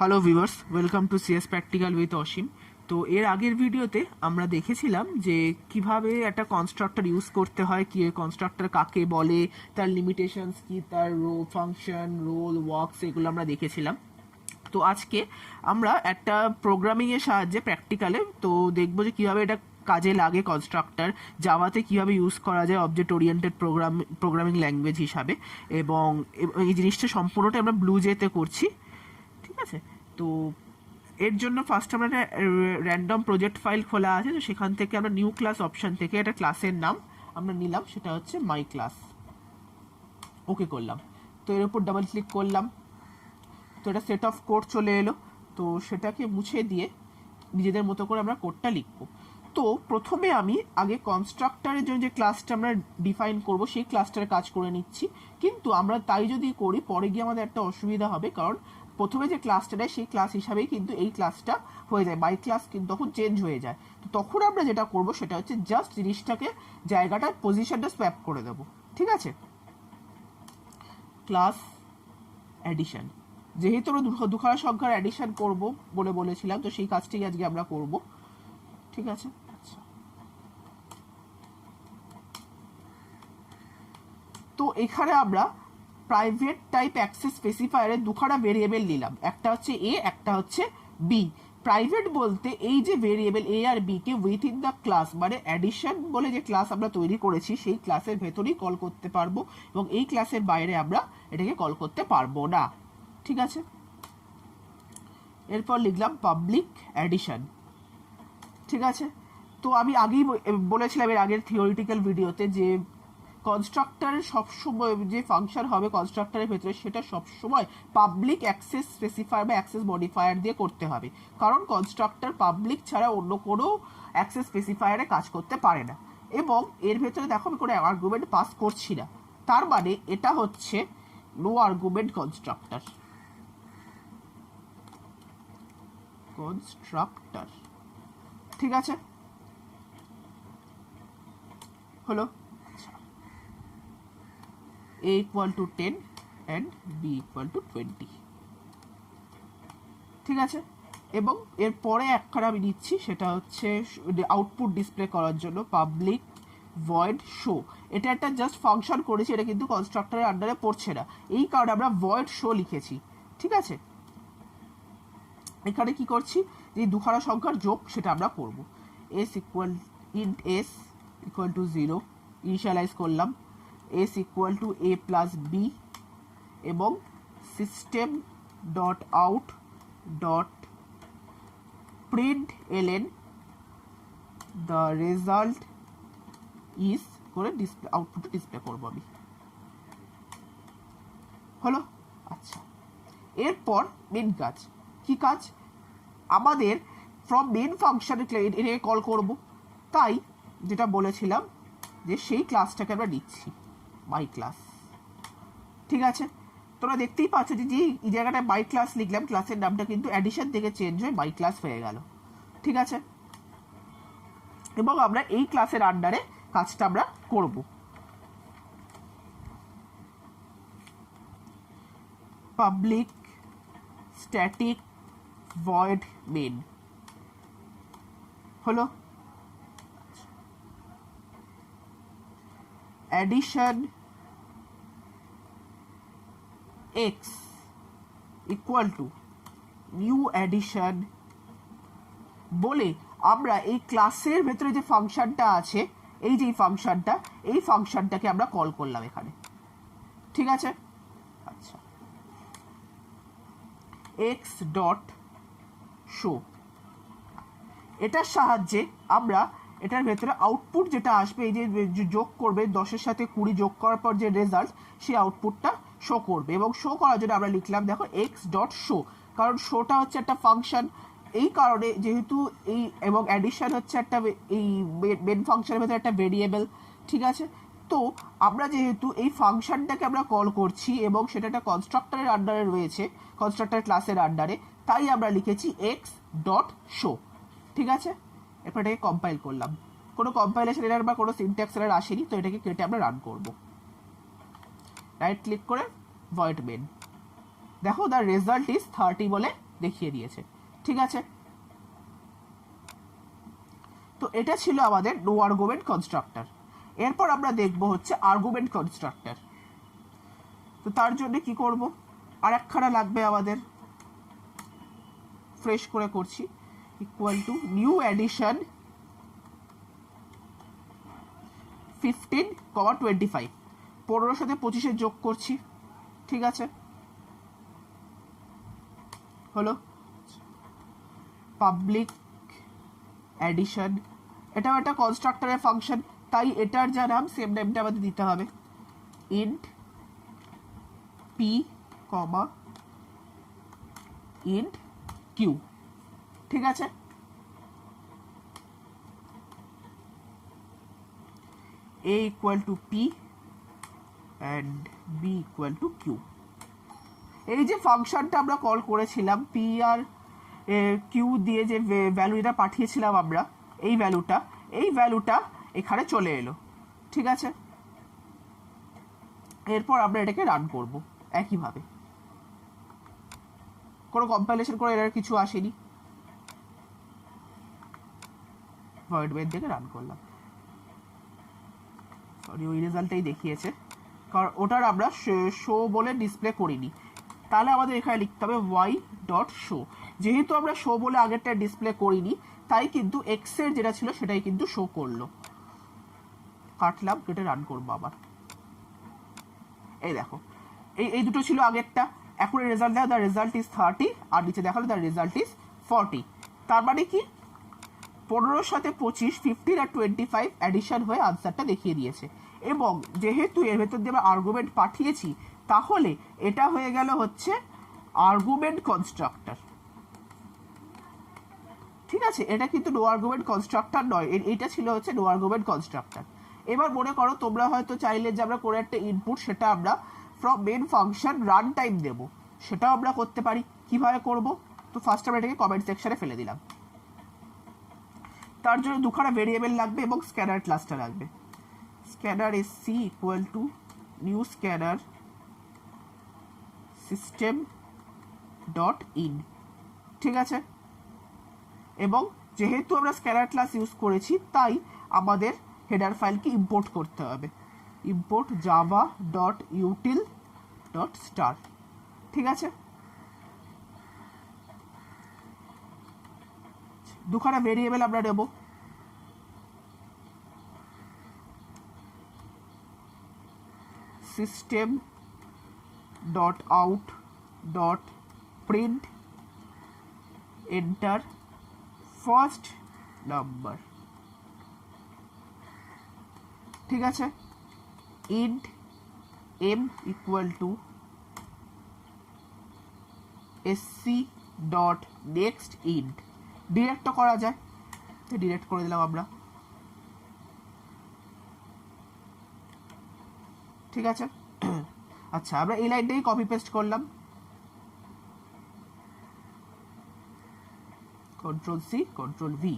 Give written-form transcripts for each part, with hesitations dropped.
Hello viewers, welcome to CS practical with Asim. তো এর আগের ভিডিওতে আমরা দেখেছিলাম যে কিভাবে একটা কনস্ট্রাক্টর ইউজ করতে হয়, কি কনস্ট্রাক্টর কাকে বলে, তার লিমিটেশনস কি, তার ফাংশন, রোল, ওয়ার্কস, এগুলো আমরা দেখেছিলাম। তো আজকে আমরা একটা প্রোগ্রামিংয়ের সাহায্যে প্র্যাকটিক্যালে তো দেখবো যে কীভাবে এটা কাজে লাগে কনস্ট্রাক্টর, জাভাতে কীভাবে ইউজ করা যায় অবজেক্ট ওরিয়েন্টেড প্রোগ্রামিং ল্যাঙ্গুয়েজ হিসাবে, এবং এই জিনিসটা সম্পূর্ণটা আমরা ব্লুজেতে করছি। ঠিক আছে, তো এর জন্য ফার্স্ট আমরা একটা র্যান্ডম প্রজেক্ট ফাইল খোলা আছে, তো সেখান থেকে আমরা নিউ ক্লাস অপশন থেকে একটা ক্লাসের নাম আমরা নিলাম, সেটা হচ্ছে মাই ক্লাস। ওকে করলাম, তো এর উপর ডাবল ক্লিক করলাম, তো এটা সেট অফ কোড চলে এলো। তো সেটাকে মুছে দিয়ে নিজেদের মতো করে আমরা কোডটা লিখবো। তো প্রথমে আমি আগে কনস্ট্রাক্টরের জন্য যে ক্লাসটা আমরা ডিফাইন করব সেই ক্লাসটার কাজ করে নিচ্ছি, কিন্তু আমরা তাই যদি করি পরে গিয়ে আমাদের একটা অসুবিধা হবে, কারণ প্রথমে যে ক্লাসটা দেয় সেই ক্লাস হিসাবেই কিন্তু এই ক্লাসটা হয়ে যায়, বাই ক্লাস কিন্তু তখন চেঞ্জ হয়ে যায়। তো তখন আমরা যেটা করব সেটা হচ্ছে জাস্ট জিনিসটাকে জায়গাটা পজিশনটা স্ব্যাপ করে দেবো। ঠিক আছে, ক্লাস অ্যাডিশন, যেহেতু আমরা দুখানা সংখ্যার অ্যাডিশন করব বলে বলেছিলাম, তো সেই কাজটাই আজকে আমরা করব। ঠিক আছে, তো এখানে আমরা প্রাইভেট টাইপ অ্যাক্সেস স্পেসিফায়ারে দুখানা ভেরিয়েবল নিলাম, একটা হচ্ছে এ, একটা হচ্ছে বি। প্রাইভেট বলতে এই যে ভেরিয়েবল এ আর বি কে উইথিন দ্য ক্লাস, মানে অ্যাডিশন বলে যে ক্লাস আমরা তৈরি করেছি সেই ক্লাসের ভেতরেই কল করতে পারবো, এবং এই ক্লাসের বাইরে আমরা এটাকে কল করতে পারবো না। ঠিক আছে, এরপর লিখলাম পাবলিক অ্যাডিশন। ঠিক আছে, তো আমি আগেই বলেছিলাম এর আগের থিওরিটিক্যাল ভিডিওতে যে কনস্ট্রাক্টরের সবসময় যে ফাংশন হবে কনস্ট্রাক্টরের ভেতরে সেটা সবসময় পাবলিক অ্যাক্সেস স্পেসিফায়ার বা অ্যাক্সেস মডিফায়ার দিয়ে করতে হবে, কারণ কনস্ট্রাক্টর পাবলিক ছাড়া অন্য কোনো অ্যাক্সেস স্পেসিফায়ারে কাজ করতে পারে না। এবং এর ভেতরে দেখো আমি কোনো আর্গুমেন্ট পাস করছি না, তার মানে এটা হচ্ছে নো আর্গুমেন্ট কনস্ট্রাক্টর। ঠিক আছে, হলো a equal to 10 and b equal to 20। ঠিক আছে, এবং এরপরে একখানা আমি নিচ্ছি, সেটা হচ্ছে আউটপুট ডিসপ্লে করার জন্য পাবলিক ভয়েড শো। এটা একটা জাস্ট ফাংশন করেছি, এটা কিন্তু কনস্ট্রাক্টরের আন্ডারে পড়ছে না, এই কারণে আমরা ভয়েড শো লিখেছি। ঠিক আছে, এখানে কি করছি, যে দুখানা সংখ্যার যোগ সেটা আমরা করব। s equal int s equal to 0 initialize করলাম, s equal to a plus b, এবং system dot out dot print LN the result is করে ডিসপ্লে আউটপুট ডিসপ্লে করবো আমি। হলো, আচ্ছা, এরপর মেন কাজ কি কাজ, আমাদের ফ্রম মেন ফাংশনে এটাকে কল করব, তাই যেটা বলেছিলাম যে সেই ক্লাসটাকে আমরা নিচ্ছি মাই ক্লাস। ঠিক আছে, তোমরা দেখতেই পাচ্ছ যে এই জায়গাটায় মাই ক্লাস লিখলাম, ক্লাসের নামটা কিন্তু অ্যাডিশন থেকে চেঞ্জ হয়ে মাই ক্লাস হয়ে গেল। ঠিক আছে, এবং আমরা এই ক্লাসের আন্ডারে কাজটা আমরা করব। পাবলিক স্ট্যাটিক ভয়েড মেন হলো, addition x equal to new addition বলে আমরা এই ক্লাসের ভেতরে যে ফাংশনটা আছে, এই যে ফাংশনটাকে আমরা কল করলাম এখানে। ঠিক আছে, আচ্ছা, x ডট শো, এটার সাহায্যে আমরা এটার ভেতরে আউটপুট যেটা আসবে, এই যে যোগ করবে 10-এর সাথে 20 যোগ করার পর যে রেজাল্ট, সেই আউটপুটটা শো করবে। এবং শো করার জন্য আমরা লিখলাম দেখো এক্স ডট শো, কারণ শোটা হচ্ছে একটা ফাংশন, এই কারণে যেহেতু এই, এবং অ্যাডিশন হচ্ছে একটা এই মেন ফাংশনের ভেতরে একটা ভেরিয়েবল। ঠিক আছে, তো আমরা যেহেতু এই ফাংশনটাকে আমরা কল করছি এবং সেটা একটা কনস্ট্রাক্টরের আন্ডারে রয়েছে, কনস্ট্রাক্টর ক্লাসের আন্ডারে, তাই আমরা লিখেছি এক্স ডট শো। ঠিক আছে, এরপর এটাকে কম্পাইল করলাম, কোনো কম্পাইলেশন এরর বা কোনো সিনট্যাক্স এরর আসেনি, তো এটাকে কেটে আমরা রান করব। রাইট ক্লিক করে ভয়েড মেন, দেখো দ্য রেজাল্ট ইজ 30 বলে দেখিয়ে দিয়েছে। ঠিক আছে, তো এটা ছিল আমাদের নো আর্গুমেন্ট কনস্ট্রাক্টর। এরপর আমরা দেখব হচ্ছে আর্গুমেন্ট কনস্ট্রাক্টর। তো তার জন্য কি করব, আর একখানা লাগবে আমাদের, ফ্রেশ করে করছি, ইকুয়াল টু নিউ অ্যাডিশন 15,25, 15 সাথে 25 যোগ করছি। ঠিক আছে, হলো পাবলিক অ্যাডিশন, এটাও একটা কনস্ট্রাক্টরের ফাংশন, তাই এটার যা নাম সেম নেমটা আমাদের দিতে হবে, int P comma int Q. ঠিক আছে, a equal to p and b equal to q। এই যে ফাংশনটা আমরা কল করেছিলাম p আর q দিয়ে, যে ভ্যালুটা পাঠিয়েছিলাম আমরা, এই ভ্যালুটা এখানে চলে এলো। ঠিক আছে, এরপর আমরা এটাকে রান করব একইভাবে, কোনো কম্পাইলেশন করে এর কিছু আসেনি, ভয়েড মেইন থেকে রান করলাম। সরি, ওই রেজাল্টটাই দেখিয়েছে, কারণ ওটার আমরা শো বলে ডিসপ্লে করিনি। তাহলে আমাদের এখানে লিখতে হবে ওয়াই ডট শো। যেহেতু আমরা শো বলে আগেরটা ডিসপ্লে করিনি, তাই কিন্তু এক্স এর যেটা ছিল সেটাই কিন্তু শো করলো। কাটলাম, কেটে রান করবো আবার। এই দেখো, এই দুটো ছিল আগেরটা, এখন রেজাল্ট দেখো, দ্য রেজাল্ট ইজ 30, আর নিচে দেখালো দ্য রেজাল্ট ইজ 40। তার মানে কি, 15 সাথে 25, 15 আর 25 অ্যাডিশন হয়ে আনসারটা দেখিয়ে দিয়েছে। এবং যেহেতু এর ভেতর দিয়ে আমরা আর্গুমেন্ট পাঠিয়েছি, তাহলে এটা হয়ে গেল হচ্ছে আর্গুমেন্ট কনস্ট্রাক্টর। ঠিক আছে, এটা কিন্তু নো আর্গুমেন্ট কনস্ট্রাক্টর নয়, এটা ছিল হচ্ছে নো আর্গুমেন্ট কনস্ট্রাক্টর। এবার মনে করো তোমরা হয়তো চাইলে যে আমরা করে একটা ইনপুট, সেটা আমরা from main function run time দেবো, সেটাও আমরা করতে পারি। কিভাবে করব, তো ফার্স্ট আমরা এটাকে কমেন্ট সেকশনে ফেলে দিলাম। তার জন্য দুখানা ভেরিয়েবল লাগবে এবং স্ক্যানার ক্লাসটা লাগবে। Scanner S C equal to new scanner system dot in. ঠিক আছে, এবং যেহেতু আমরা স্ক্যানার ক্লাস ইউজ করেছি, তাই আমাদের হেডার ফাইলকে ইম্পোর্ট করতে হবে, import Java dot util dot star. ঠিক আছে, দুখানা ভেরিয়েবল আমরা নেব, system dot out dot print enter first number. ঠিক আছে, int M equal to SC dot next int. Direct করা যায়, ডিরেক্ট করে দিলাম আমরা। ঠিক আছে, আচ্ছা, আমরা এই লাইনটাই কপি পেস্ট করলাম, কন্ট্রোল সি কন্ট্রোল ভি।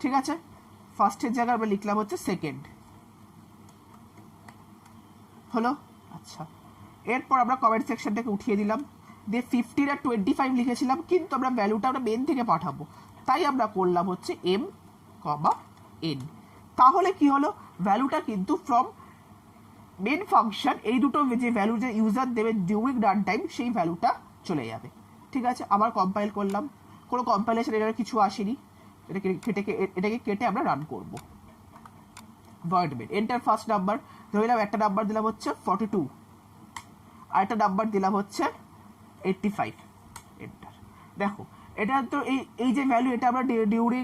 ঠিক আছে, ফার্স্টের জায়গায় আমরা লিখলাম হচ্ছে সেকেন্ড, হলো। আচ্ছা, এরপর আমরা কমেন্ট সেকশনটাকে উঠিয়ে দিলাম, দিয়ে 15 আর 25 লিখেছিলাম, কিন্তু আমরা ভ্যালুটা আমরা মেন থেকে পাঠাবো, তাই আমরা করলাম হচ্ছে এম কমা এন। তাহলে কি হলো, ভ্যালুটা কিন্তু ফ্রম মেন ফাংশন, এই দুটো যে ভ্যালু যে ইউজার দেবে ডিউরিং রান টাইম, সেই ভ্যালুটা চলে যাবে। ঠিক আছে, আবার কম্পাইল করলাম, কোনো কম্পাইলেশন এর কিছু আসেনি, এটাকে কেটে আমরা রান করব। Void main enter first number, ধরলাম একটা নাম্বার দিলাম হচ্ছে 42, আর একটা নাম্বার দিলাম হচ্ছে 85, এন্টার। দেখো, এটা তো এই যে ভ্যালু, এটা আমরা ডিউরিং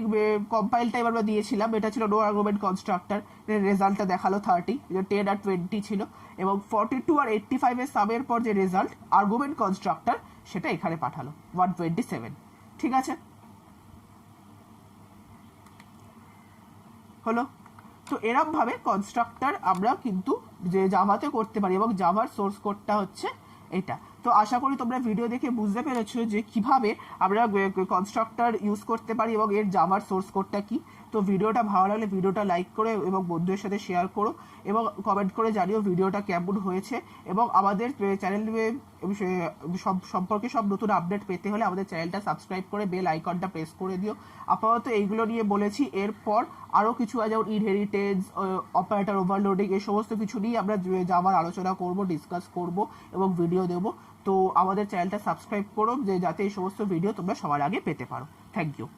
কম্পাইল টাইম আমরা দিয়েছিলাম, এটা ছিল নো আর্গুমেন্ট কনস্ট্রাক্টর, রেজাল্টটা দেখালো 30, 10 আর 20 ছিল, এবং 42 আর 85 এর সামের পর যে রেজাল্ট আর্গুমেন্ট কনস্ট্রাক্টর, সেটা এখানে পাঠালো 127। ঠিক আছে, হলো। তো এরকম ভাবে কনস্ট্রাক্টর আমরা কিন্তু যে জাভাতে করতে পারি, এবং জাভার সোর্স কোডটা হচ্ছে এটা। তো আশা করি তোমরা ভিডিও দেখে বুঝতে পেরেছো যে কিভাবে আমরা কনস্ট্রাক্টর ইউজ করতে পারি এবং এর জাভার সোর্স কোডটা কি। তো ভিডিওটা ভালো লাগলে ভিডিওটা লাইক করে এবং বন্ধুদের সাথে শেয়ার করো এবং কমেন্ট করে জানিও ভিডিওটা কেমন হয়েছে। এবং আমাদের চ্যানেল সম্পর্কে সব নতুন আপডেট পেতে হলে আমাদের চ্যানেলটা সাবস্ক্রাইব করে বেল আইকনটা প্রেস করে দিও। আপাতত এইগুলো নিয়ে বলেছি, এরপর আরও কিছু যেমন ইনহেরিটেন্স, অপারেটর ওভারলোডিং, এই সমস্ত কিছু নিয়ে আমরা যাবার আলোচনা করব, ডিসকাস করব এবং ভিডিও দেব। তো আমাদের চ্যানেলটা সাবস্ক্রাইব করো যাতে এই সমস্ত ভিডিও তোমরা সবার আগে পেতে পারো। Thank you.